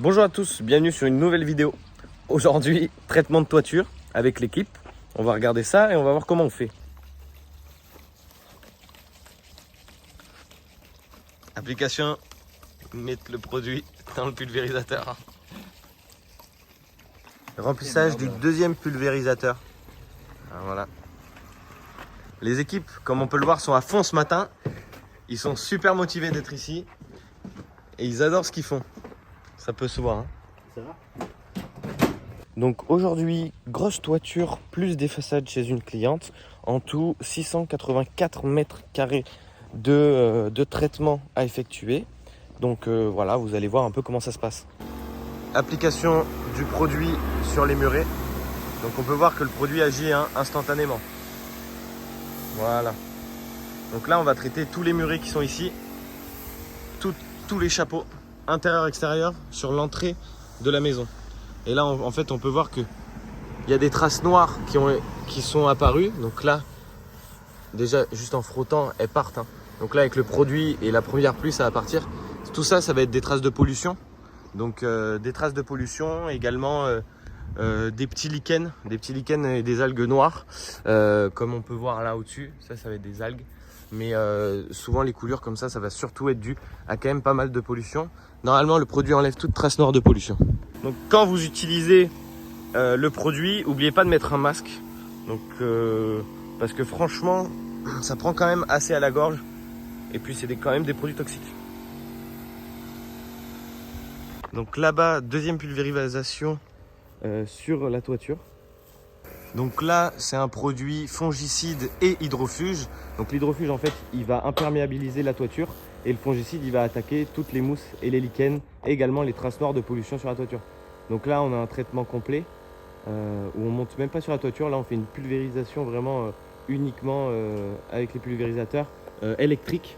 Bonjour à tous, bienvenue sur une nouvelle vidéo. Aujourd'hui, traitement de toiture avec l'équipe. On va regarder ça et on va voir comment on fait. Application, mettre le produit dans le pulvérisateur. Remplissage du deuxième pulvérisateur. Alors voilà. Les équipes, comme on peut le voir, sont à fond ce matin. Ils sont super motivés d'être ici. Et ils adorent ce qu'ils font. Ça peut se voir. Hein. Ça va ? Donc aujourd'hui, grosse toiture plus des façades chez une cliente. En tout, 684 mètres carrés de traitement à effectuer. Donc voilà, vous allez voir un peu comment ça se passe. Application du produit sur les murets. Donc on peut voir que le produit agit instantanément. Voilà. Donc là, on va traiter tous les murets qui sont ici. Tous les chapeaux, intérieur, extérieur, sur l'entrée de la maison. Et là, en fait, on peut voir qu'il y a des traces noires qui sont apparues. Donc là, déjà, juste en frottant, elles partent. Hein. Donc là, avec le produit et la première pluie, ça va partir. Tout ça, ça va être des traces de pollution. Donc des traces de pollution, également des petits lichens et des algues noires. Comme on peut voir là au-dessus, ça va être des algues. Mais souvent les coulures comme ça va surtout être dû à quand même pas mal de pollution. Normalement le produit enlève toute trace noire de pollution. Donc quand vous utilisez le produit, n'oubliez pas de mettre un masque. Donc parce que franchement ça prend quand même assez à la gorge. Et puis c'est quand même des produits toxiques. Donc là-bas, deuxième pulvérisation sur la toiture. Donc là, c'est un produit fongicide et hydrofuge. Donc l'hydrofuge, en fait, il va imperméabiliser la toiture. Et le fongicide, il va attaquer toutes les mousses et les lichens. Et également les traces noires de pollution sur la toiture. Donc là, on a un traitement complet. Où on ne monte même pas sur la toiture. Là, on fait une pulvérisation vraiment uniquement avec les pulvérisateurs électriques.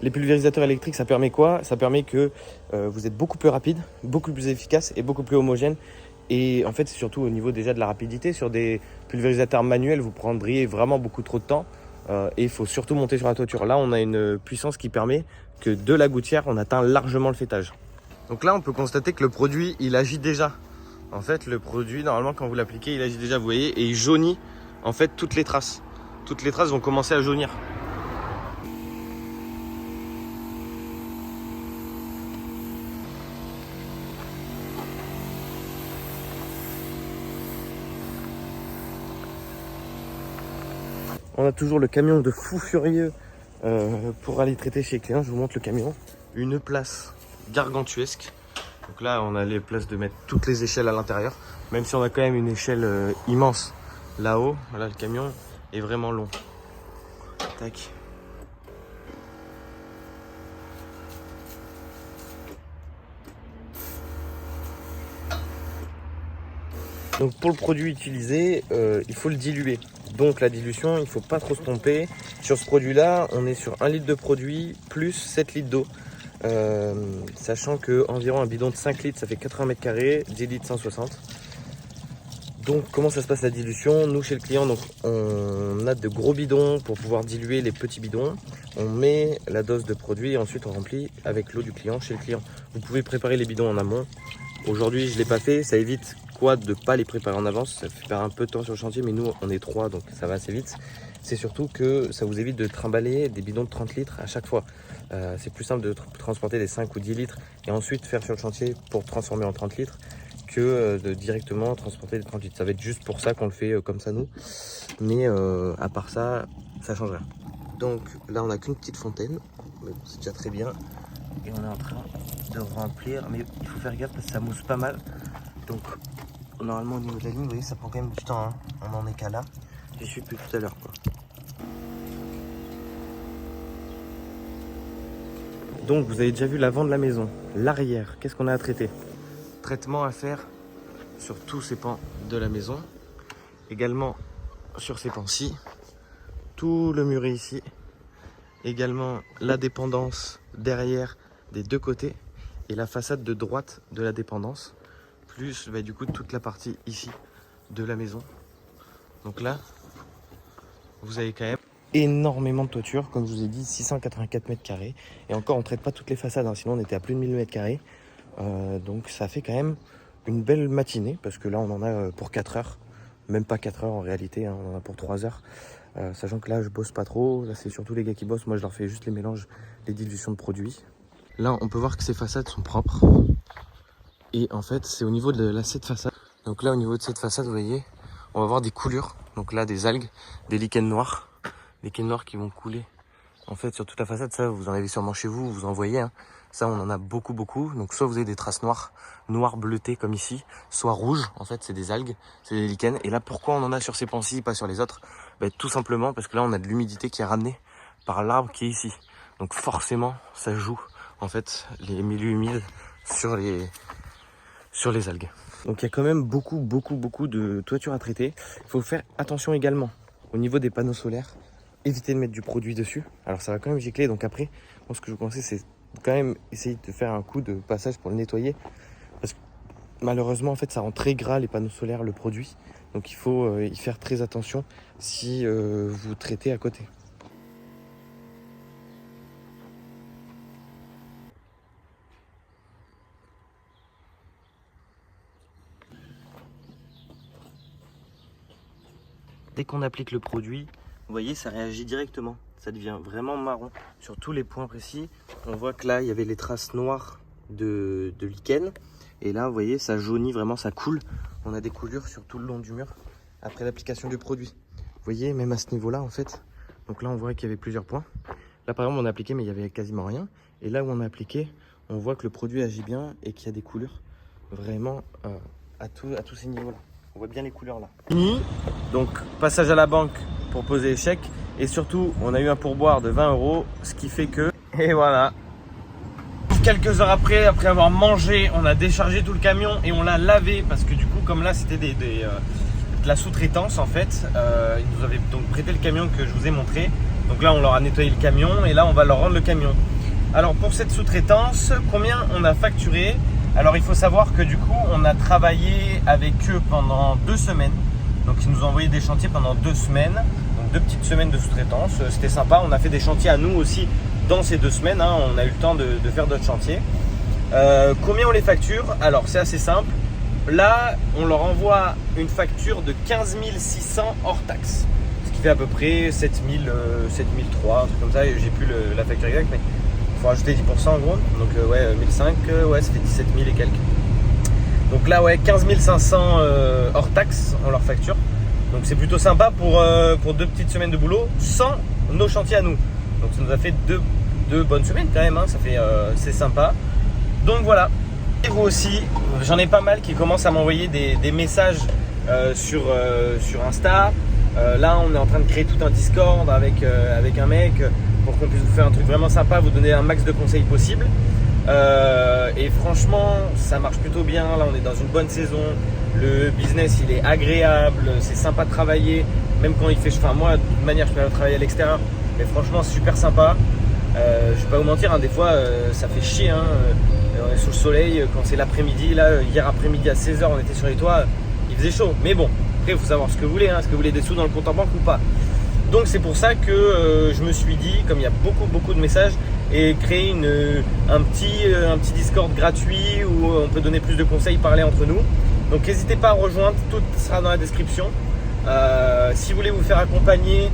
Les pulvérisateurs électriques, ça permet quoi? Ça permet que vous êtes beaucoup plus rapide, beaucoup plus efficace et beaucoup plus homogène. Et en fait, c'est surtout au niveau déjà de la rapidité. Sur des pulvérisateurs manuels, vous prendriez vraiment beaucoup trop de temps. Et il faut surtout monter sur la toiture. Là, on a une puissance qui permet que de la gouttière, on atteint largement le fêtage. Donc là, on peut constater que le produit, il agit déjà. En fait, le produit, normalement, quand vous l'appliquez, il agit déjà, vous voyez, et il jaunit en fait toutes les traces. Toutes les traces vont commencer à jaunir. On a toujours le camion de fou furieux pour aller traiter chez les clients. Je vous montre le camion. Une place gargantuesque. Donc là, on a les places de mettre toutes les échelles à l'intérieur. Même si on a quand même une échelle immense là-haut. Là, le camion est vraiment long. Tac. Donc pour le produit utilisé, il faut le diluer. Donc la dilution, il ne faut pas trop se tromper. Sur ce produit-là, on est sur 1 litre de produit plus 7 litres d'eau. Sachant qu'environ un bidon de 5 litres, ça fait 80 mètres carrés, 10 litres 160. Donc comment ça se passe la dilution? Nous chez le client, donc, on a de gros bidons pour pouvoir diluer les petits bidons. On met la dose de produit et ensuite on remplit avec l'eau du client chez le client. Vous pouvez préparer les bidons en amont. Aujourd'hui je ne l'ai pas fait, ça évite de ne pas les préparer en avance. Ça fait perdre un peu de temps sur le chantier, mais nous on est 3 donc ça va assez vite. C'est surtout que ça vous évite de trimballer des bidons de 30 litres à chaque fois. C'est plus simple de transporter des 5 ou 10 litres et ensuite faire sur le chantier pour transformer en 30 litres que de directement transporter des 30 litres. Ça va être juste pour ça qu'on le fait comme ça nous. Mais à part ça, ça change rien. Donc là on n'a qu'une petite fontaine, mais bon, c'est déjà très bien. Et on est en train de remplir, mais il faut faire gaffe parce que ça mousse pas mal. Donc normalement au niveau de la ligne, vous voyez, ça prend quand même du temps. Hein. On en est qu'à là. J'y suis plus tout à l'heure, quoi. Donc vous avez déjà vu l'avant de la maison, l'arrière. Qu'est-ce qu'on a à traiter? Traitement à faire sur tous ces pans de la maison. Également sur ces pans-ci. Tout le muret ici. Également la dépendance derrière des deux côtés. Et la façade de droite de la dépendance. Plus du coup toute la partie ici de la maison. Donc là, vous avez quand même énormément de toiture, comme je vous ai dit, 684 mètres carrés. Et encore, on ne traite pas toutes les façades, hein, sinon on était à plus de 1000 mètres carrés. Donc ça fait quand même une belle matinée, parce que là on en a pour 4 heures, même pas 4 heures en réalité, hein, on en a pour 3 heures. Sachant que là je bosse pas trop, là c'est surtout les gars qui bossent, moi je leur fais juste les mélanges, les dilutions de produits. Là on peut voir que ces façades sont propres, et en fait c'est au niveau de cette façade. Donc là au niveau de cette façade, vous voyez, on va voir des coulures, donc là des algues, des lichens noirs qui vont couler en fait sur toute la façade. Ça vous en avez sûrement chez vous, vous en voyez, hein. Ça on en a beaucoup, donc soit vous avez des traces noires bleutées comme ici, soit rouges, en fait c'est des algues, c'est des lichens. Et là pourquoi on en a sur ces pans-ci, pas sur les autres? Tout simplement parce que là on a de l'humidité qui est ramenée par l'arbre qui est ici, donc forcément ça joue en fait les milieux humides sur les algues. Donc il y a quand même beaucoup de toitures à traiter. Il faut faire attention également au niveau des panneaux solaires, éviter de mettre du produit dessus. Alors ça va quand même gicler, donc après moi ce que je vous conseille c'est quand même essayer de faire un coup de passage pour le nettoyer, parce que malheureusement en fait ça rend très gras les panneaux solaires, le produit, donc il faut y faire très attention si vous traitez à côté. Dès qu'on applique le produit, vous voyez, ça réagit directement. Ça devient vraiment marron. Sur tous les points précis, on voit que là, il y avait les traces noires de lichen. Et là, vous voyez, ça jaunit vraiment, ça coule. On a des coulures sur tout le long du mur après l'application du produit. Vous voyez, même à ce niveau-là, en fait. Donc là, on voit qu'il y avait plusieurs points. Là, par exemple, on a appliqué, mais il n'y avait quasiment rien. Et là où on a appliqué, on voit que le produit agit bien et qu'il y a des coulures vraiment à tous ces niveaux-là. On voit bien les couleurs là. Fini. Donc passage à la banque pour poser les chèques. Et surtout, on a eu un pourboire de 20 €. Ce qui fait que... Et voilà. Quelques heures après avoir mangé, on a déchargé tout le camion et on l'a lavé. Parce que du coup, comme là, c'était de la sous-traitance en fait. Ils nous avaient donc prêté le camion que je vous ai montré. Donc là, on leur a nettoyé le camion. Et là, on va leur rendre le camion. Alors pour cette sous-traitance, combien on a facturé? Alors il faut savoir que du coup on a travaillé avec eux pendant 2 semaines. Donc ils nous ont envoyé des chantiers pendant 2 semaines. Donc 2 petites semaines de sous-traitance. C'était sympa. On a fait des chantiers à nous aussi dans ces 2 semaines. Hein. On a eu le temps de faire d'autres chantiers. Combien on les facture? Alors c'est assez simple. Là on leur envoie une facture de 15 600 hors taxe. Ce qui fait à peu près 7003, un truc comme ça. J'ai plus la facture exacte, mais faut rajouter 10% en gros, donc ouais 1005, ouais c'était 17 000 et quelques. Donc là ouais 15 500 hors taxe on leur facture. Donc c'est plutôt sympa pour 2 petites semaines de boulot sans nos chantiers à nous. Donc ça nous a fait deux bonnes semaines quand même, hein, ça fait c'est sympa. Donc voilà. Et vous aussi, j'en ai pas mal qui commencent à m'envoyer des messages sur Insta. Là on est en train de créer tout un Discord avec un mec pour qu'on puisse vous faire un truc vraiment sympa, vous donner un max de conseils possible. Et franchement, ça marche plutôt bien. Là, on est dans une bonne saison. Le business, il est agréable. C'est sympa de travailler. Même quand il fait... Enfin, moi, de toute manière, je peux travailler à l'extérieur. Mais franchement, c'est super sympa. Je vais pas vous mentir, hein, des fois, ça fait chier. Hein. On est sous le soleil quand c'est l'après-midi. Là, hier après-midi à 16 h, on était sur les toits. Il faisait chaud. Mais bon, après, il faut savoir ce que vous voulez. Hein. Est-ce que vous voulez des sous dans le compte en banque ou pas? Donc c'est pour ça que je me suis dit, comme il y a beaucoup de messages, et créer un petit Discord gratuit où on peut donner plus de conseils, parler entre nous. Donc n'hésitez pas à rejoindre, tout sera dans la description. Si vous voulez vous faire accompagner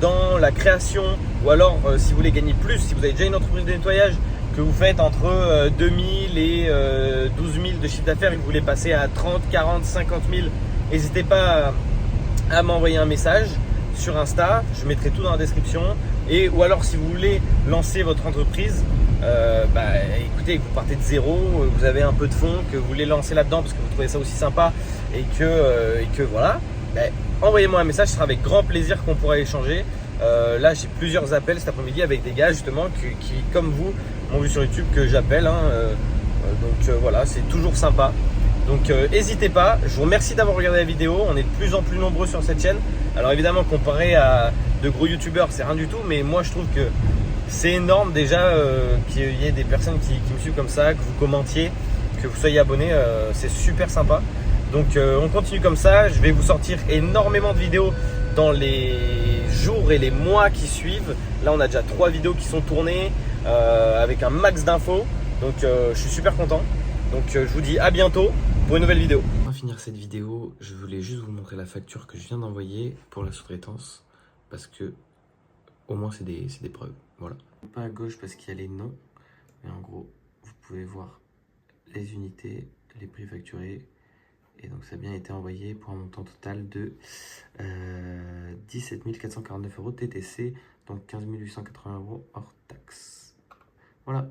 dans la création, ou alors si vous voulez gagner plus, si vous avez déjà une entreprise de nettoyage, que vous faites entre 2000 et 12 000 de chiffre d'affaires et que vous voulez passer à 30, 40, 50 000, n'hésitez pas à m'envoyer un message sur Insta, je mettrai tout dans la description. Et ou alors si vous voulez lancer votre entreprise, écoutez, vous partez de zéro, vous avez un peu de fonds, que vous voulez lancer là-dedans parce que vous trouvez ça aussi sympa et que voilà, envoyez-moi un message, ce sera avec grand plaisir qu'on pourra échanger. Là j'ai plusieurs appels cet après-midi avec des gars justement qui comme vous m'ont vu sur YouTube, que j'appelle, hein, donc voilà, c'est toujours sympa. Donc n'hésitez pas, je vous remercie d'avoir regardé la vidéo, on est de plus en plus nombreux sur cette chaîne. Alors évidemment comparé à de gros youtubeurs c'est rien du tout, mais moi je trouve que c'est énorme déjà qu'il y ait des personnes qui me suivent comme ça, que vous commentiez, que vous soyez abonnés, c'est super sympa. Donc on continue comme ça, je vais vous sortir énormément de vidéos dans les jours et les mois qui suivent. Là on a déjà 3 vidéos qui sont tournées avec un max d'infos, donc je suis super content. Donc je vous dis à bientôt pour une nouvelle vidéo. Pour finir cette vidéo, je voulais juste vous montrer la facture que je viens d'envoyer pour la sous-traitance. Parce que au moins c'est des preuves. Voilà. Pas à gauche parce qu'il y a les noms. Mais en gros, vous pouvez voir les unités, les prix facturés. Et donc ça a bien été envoyé pour un montant total de 17 449 € TTC, donc 15 880 € hors taxe. Voilà.